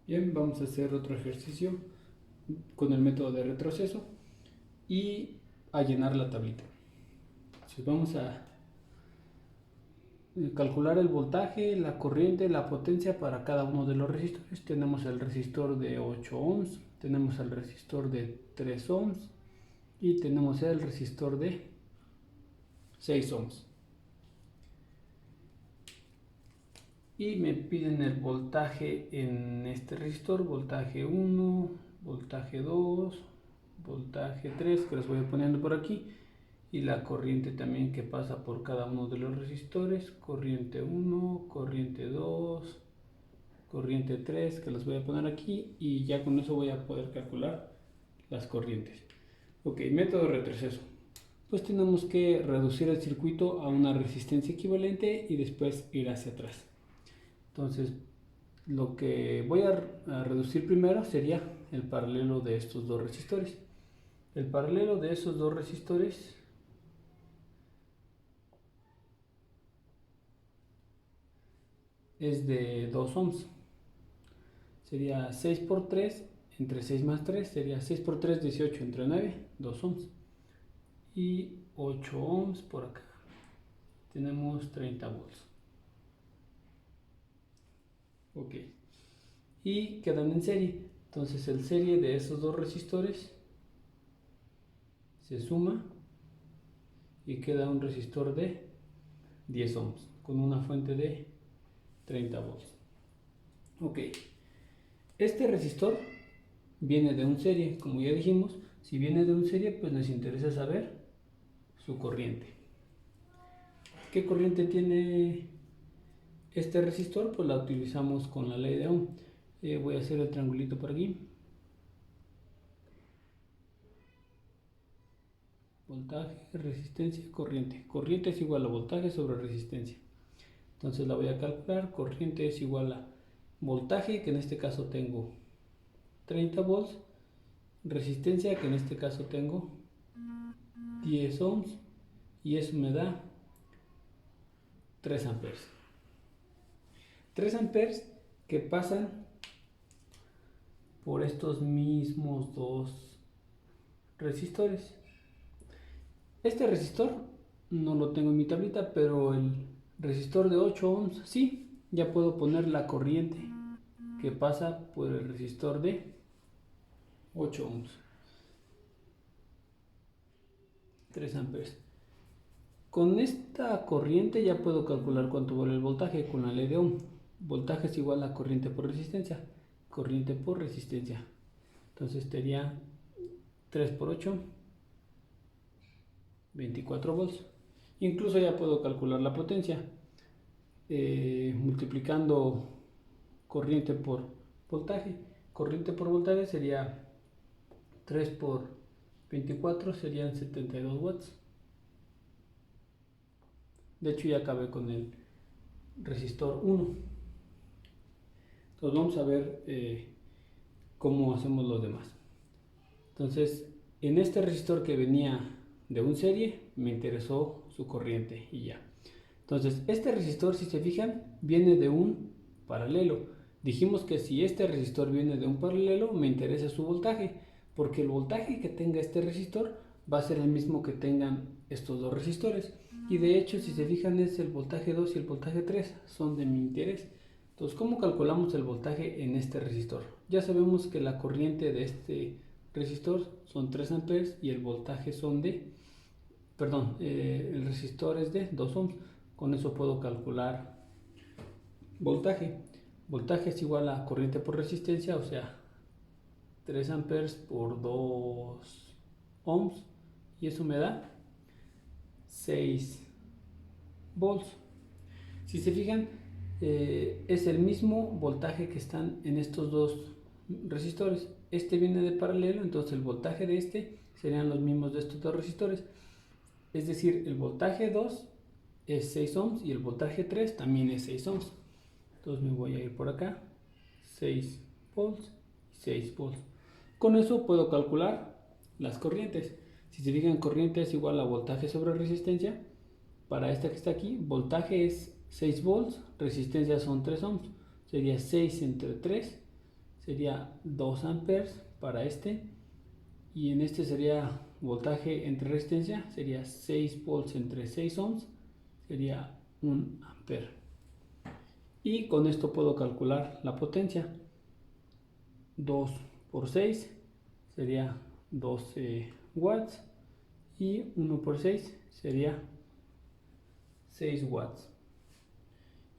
Bien, vamos a hacer otro ejercicio con el método de retroceso y a llenar la tablita. Entonces vamos a calcular el voltaje, la corriente, la potencia para cada uno de los resistores. Tenemos el resistor de 8 ohms, tenemos el resistor de 3 ohms y tenemos el resistor de 6 ohms. Y me piden el voltaje en este resistor, voltaje 1, voltaje 2, voltaje 3, que los voy poniendo por aquí, y la corriente también que pasa por cada uno de los resistores, corriente 1, corriente 2, corriente 3, que los voy a poner aquí, y ya con eso voy a poder calcular las corrientes. Ok, método de retroceso. Pues tenemos que reducir el circuito a una resistencia equivalente y después ir hacia atrás. Entonces, lo que voy a reducir primero sería el paralelo de estos dos resistores. El paralelo de esos dos resistores es de 2 ohms. Sería 6 por 3 entre 6 más 3, sería 6 por 3, 18 entre 9, 2 ohms. Y 8 ohms por acá. Tenemos 30 volts. Ok. Y quedan en serie. Entonces el serie de esos dos resistores se suma y queda un resistor de 10 ohms con una fuente de 30 volts. Ok. Este resistor viene de un serie, como ya dijimos. Si viene de un serie, pues nos interesa saber su corriente. ¿Qué corriente tiene este resistor? Pues la utilizamos con la ley de Ohm. Voy a hacer el triangulito por aquí. Voltaje, resistencia, corriente. Corriente es igual a voltaje sobre resistencia. Entonces la voy a calcular. Corriente es igual a voltaje, que en este caso tengo 30 volts. Resistencia, que en este caso tengo 10 ohms. Y eso me da 3 amperes. 3 amperes que pasan por estos mismos dos resistores. Este resistor no lo tengo en mi tablita, pero el resistor de 8 ohms sí, ya puedo poner la corriente que pasa por el resistor de 8 ohms. 3 amperes. Con esta corriente ya puedo calcular cuánto vale el voltaje con la ley de Ohm. Voltaje es igual a corriente por resistencia. Corriente por resistencia. Entonces sería 3 por 8, 24 volts. Incluso ya puedo calcular la potencia. Multiplicando corriente por voltaje. Corriente por voltaje sería 3 por 24, serían 72 watts. De hecho ya acabé con el resistor 1. Entonces vamos a ver cómo hacemos los demás. Entonces en este resistor que venía de un serie me interesó su corriente y ya. Entonces este resistor, si se fijan, viene de un paralelo. Dijimos que si este resistor viene de un paralelo me interesa su voltaje, porque el voltaje que tenga este resistor va a ser el mismo que tengan estos dos resistores. Y de hecho, si se fijan, es el voltaje 2 y el voltaje 3 son de mi interés. Entonces, ¿cómo calculamos el voltaje en este resistor? Ya sabemos que la corriente de este resistor son 3 amperes y el voltaje son de, perdón, el resistor es de 2 ohms. Con eso puedo calcular voltaje. Voltaje es igual a corriente por resistencia, o sea, 3 amperes por 2 ohms, y eso me da 6 volts. Si se fijan, es el mismo voltaje que están en estos dos resistores. Este viene de paralelo, entonces el voltaje de este serían los mismos de estos dos resistores. Es decir, el voltaje 2 es 6 ohms y el voltaje 3 también es 6 ohms. Entonces me voy a ir por acá, 6 volts y 6 volts. Con eso puedo calcular las corrientes. Si se fijan, corriente es igual a voltaje sobre resistencia. Para esta que está aquí, voltaje es 6 volts, resistencia son 3 ohms. Sería 6 entre 3, sería 2 amperes para este, y en este sería voltaje entre resistencia, sería 6 volts entre 6 ohms, sería 1 ampere. Y con esto puedo calcular la potencia. 2 por 6 sería 12 watts, y 1 por 6 sería 6 watts.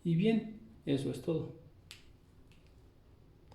Y bien, eso es todo.